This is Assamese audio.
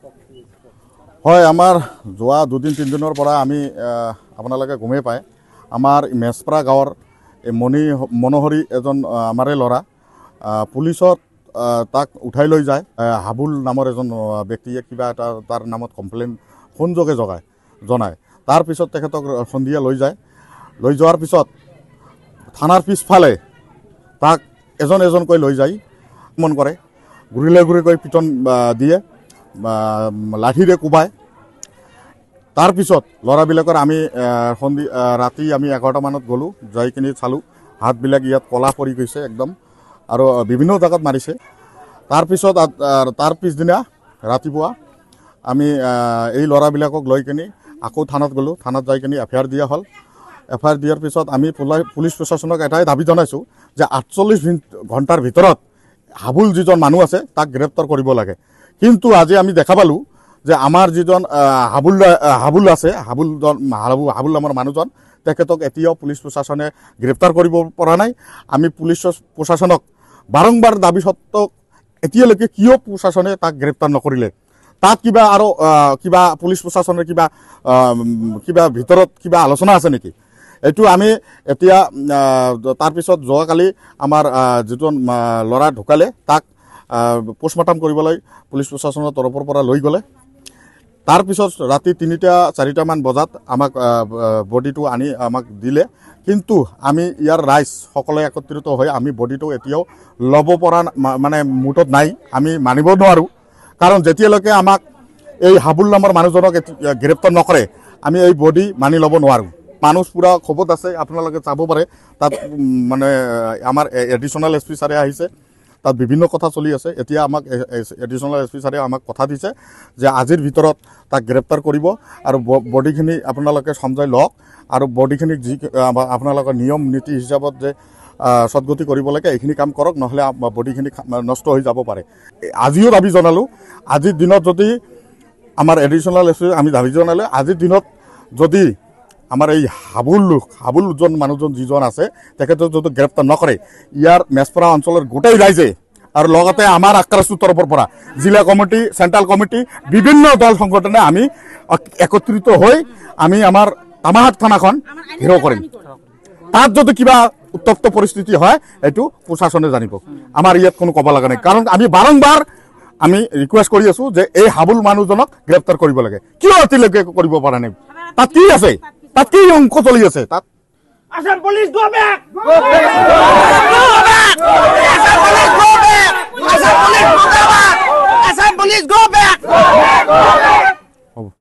হয়, আমাৰ যোৱা 2-3 দিনৰ পৰা আমি আপোনালোকে গমেই পায়, আমাৰ মেছপ্ৰা গাঁৱৰ মনোহৰি এজন আমাৰে ল'ৰা পুলিচত তাক উঠাই লৈ যায়। হাবুল নামৰ এজন ব্যক্তিয়ে কিবা এটা তাৰ নামত কমপ্লেইন ফোনযোগে জনায়। তাৰপিছত তেখেতক সন্ধিয়া লৈ যায়। লৈ যোৱাৰ পিছত থানাৰ পিছফালে তাক এজনকৈ লৈ যায়, মন কৰে, ঘূৰিকৈ পিটন দিয়ে, লাঠিৰে কোবায়। তাৰপিছত ল'ৰাবিলাকৰ আমি ৰাতি আমি 11টা মানত গ'লোঁ, যাই কিনি চালোঁ হাতবিলাক ইয়াত কলা পৰি গৈছে একদম, আৰু বিভিন্ন জেগাত মাৰিছে। তাৰপিছত তাৰ পিছদিনা ৰাতিপুৱা আমি এই ল'ৰাবিলাকক লৈ কিনি আকৌ থানাত গ'লোঁ। থানাত যাই কিনি FIR দিয়া হ'ল। FIR দিয়াৰ পিছত আমি পুলিচ প্ৰশাসনক এটাই দাবী জনাইছোঁ যে 48 ঘণ্টাৰ ভিতৰত হাবুল যিজন মানুহ আছে তাক গ্ৰেপ্তাৰ কৰিব লাগে। কিন্তু আজি আমি দেখা পালোঁ যে আমাৰ যিজন হাবুল আছে, হাবুল নামৰ মানুহজন, তেখেতক এতিয়াও পুলিচ প্ৰশাসনে গ্ৰেপ্তাৰ কৰিব পৰা নাই। আমি পুলিচ প্ৰশাসনক বাৰম্বাৰ দাবী সত্ত্বেও এতিয়ালৈকে কিয় প্ৰশাসনে তাক গ্ৰেপ্তাৰ নকৰিলে, তাত কিবা আৰু কিবা পুলিচ প্ৰশাসনৰ কিবা ভিতৰত কিবা আলোচনা আছে নেকি, এইটো আমি এতিয়া তাৰপিছত যোৱাকালি আমাৰ যিজন ল'ৰা ঢুকালে তাক পোষ্টমৰ্টম কৰিবলৈ পুলিচ প্ৰশাসনৰ তৰফৰ পৰা লৈ গ'লে। তাৰপিছত ৰাতি 3-4 মান বজাত আমাক বডিটো আনি আমাক দিলে। কিন্তু আমি ইয়াৰ ৰাইজ সকলোৱে একত্ৰিত হৈ আমি বডিটো এতিয়াও ল'ব পৰা মানে মুঠত নাই, আমি মানিব নোৱাৰোঁ। কাৰণ যেতিয়ালৈকে আমাক এই হাবুল নামৰ মানুহজনক গ্ৰেপ্তাৰ নকৰে আমি এই বডি মানি ল'ব নোৱাৰোঁ। মানুহ পূৰা খবত আছে, আপোনালোকে চাব পাৰে। তাত মানে আমাৰ এডিশ্যনেল SP ছাৰে আহিছে, তাত বিভিন্ন কথা চলি আছে। এতিয়া আমাক এডিশ্যনেল SP ছাৰে আমাক কথা দিছে যে আজিৰ ভিতৰত তাক গ্ৰেপ্তাৰ কৰিব, আৰু বডিখিনি আপোনালোকে সমজাই লওক, আৰু বডিখিনিক যি আপোনালোকৰ নিয়ম নীতি হিচাপত যে সদগতি কৰিব লাগে এইখিনি কাম কৰক, নহ'লে বডিখিনি নষ্ট হৈ যাব পাৰে। আজিও দাবী জনালোঁ, আজিৰ দিনত যদি আমাৰ এডিশ্যনেল SP আমি দাবী জনালোঁ, আজিৰ দিনত যদি আমাৰ এই হাবুলজন মানুহজন যিজন আছে তেখেতক যদি গ্ৰেপ্তাৰ নকৰে, ইয়াৰ মেছপ্ৰা অঞ্চলৰ গোটেই ৰাইজে আৰু লগতে আমাৰ আক্ৰাসুৰ তৰফৰ পৰা জিলা কমিটি, চেণ্ট্ৰেল কমিটি, বিভিন্ন দল সংগঠনে আমি একত্ৰিত হৈ আমি আমাৰ তামাহাট থানাখন ঘেৰাও কৰিম। তাত যদি কিবা উত্তপ্ত পৰিস্থিতি হয় এইটো প্ৰশাসনে জানিব, আমাৰ ইয়াত কোনো ক'ব লগা নাই। কাৰণ আমি বাৰম্বাৰ আমি ৰিকুৱেষ্ট কৰি আছোঁ যে এই হাবুল মানুহজনক গ্ৰেপ্তাৰ কৰিব লাগে। কিয় এতিয়ালৈকে কৰিব পৰা নাই? তাত কি আছে? তাত কি অংশ চলি আছে? তাত Assam police go back! Go back! Go back! Assam police go back! Assam police go back! Assam police go back!